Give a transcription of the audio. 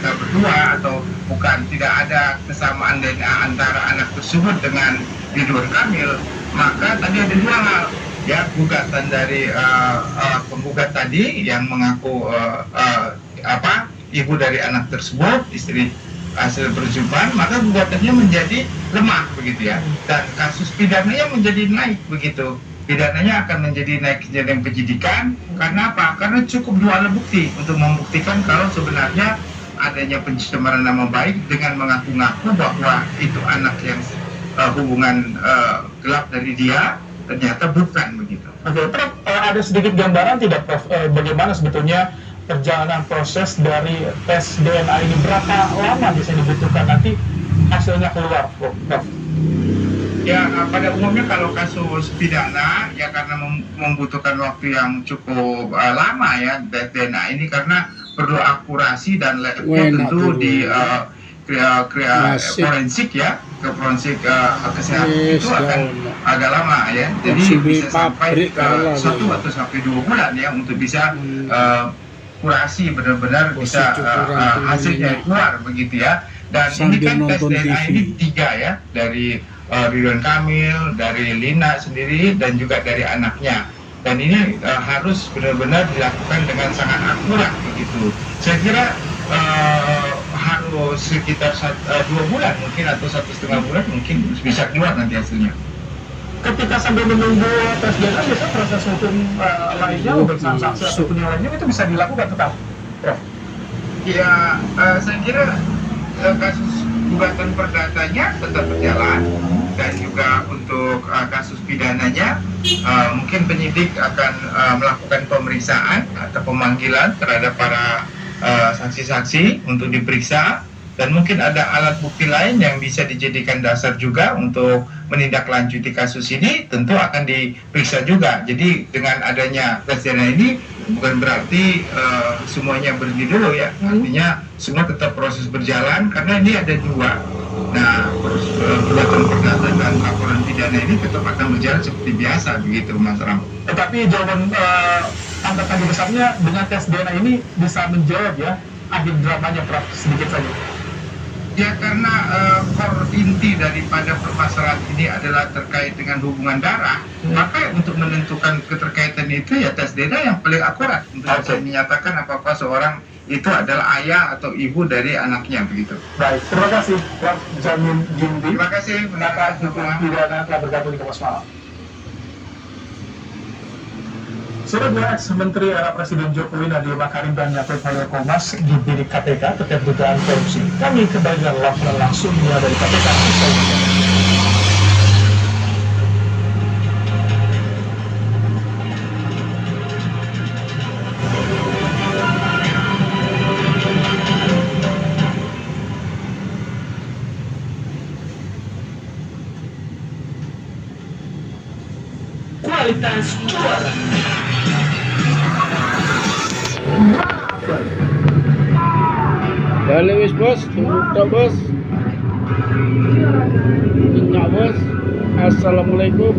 mereka berdua atau bukan, tidak ada kesamaan DNA antara anak tersebut dengan Ridwan Kamil, maka tadi ada dua hal, ya, gugatan dari penggugat tadi yang mengaku ibu dari anak tersebut, istri hasil perjumpaan, maka gugatannya menjadi lemah begitu ya, dan kasus pidananya menjadi naik begitu. Pidananya akan menjadi naik ke jenjang penyidikan. Karena apa? Karena cukup dua alat bukti untuk membuktikan kalau sebenarnya adanya pencemaran nama baik dengan mengaku-ngaku bahwa itu anak yang hubungan gelap dari dia, ternyata bukan begitu. Oke, Prof, ada sedikit gambaran tidak, Prof, bagaimana sebetulnya perjalanan proses dari tes DNA ini, berapa lama bisa dibutuhkan nanti hasilnya keluar, Prof? Ya, pada umumnya kalau kasus pidana ya karena membutuhkan waktu yang cukup lama ya DNA ini, karena perlu akurasi dan labnya tentu di forensik ya, ke forensik kesehatan itu akan agak lama ya, jadi bisa sampai 1 atau sampai 2 bulan ya untuk bisa kurasi benar-benar bisa hasilnya keluar begitu ya. Dan ini kan tes DNA ini 3 ya, dari Ridwan Kamil, dari Lina sendiri, dan juga dari anaknya. Dan ini harus benar-benar dilakukan dengan sangat akurat begitu. Saya kira harus sekitar 2 bulan mungkin, atau 1,5 bulan mungkin bisa keluar nanti hasilnya. Ketika sambil menunggu tes DNA, biasanya proses hukum lainnya untuk saksi atau lainnya itu bisa dilakukan tetap, Prof? Ya, saya kira kasus gugatan perdatanya tetap berjalan, dan juga untuk kasus pidananya mungkin penyidik akan melakukan pemeriksaan atau pemanggilan terhadap para saksi-saksi untuk diperiksa, dan mungkin ada alat bukti lain yang bisa dijadikan dasar juga untuk menindaklanjuti kasus ini, tentu akan diperiksa juga. Jadi dengan adanya tes DNA ini bukan berarti semuanya berhenti dulu ya, artinya semua tetap proses berjalan, karena ini ada 2. Nah, gugatan perdata dan laporan pidana ini tetap akan berjalan seperti biasa begitu, Mas Ram. Tetapi jawaban angka tadi besarnya dengan tes DNA ini bisa menjawab ya akhir dramanya, Prof, sedikit saja. Ya, karena core inti daripada permasalahan ini adalah terkait dengan hubungan darah, maka untuk menentukan keterkaitan itu ya tes DNA yang paling akurat untuk bisa menyatakan apakah seorang itu adalah ayah atau ibu dari anaknya begitu. Baik, terima kasih Prof. Jamin Gindi. Terima kasih pengamat hukum pidana telah bergabung di Kompas Malam. Saudara, ex-menteri era Presiden Jokowi Nadiem Makarim dan Yakut Holil Komas dibidik KPK terkait dugaan korupsi. Kami kembali dengan laporan langsung dari KPK. Kualitas juara. Balik wis bos, tunggu bos. Minyak bos. Assalamualaikum.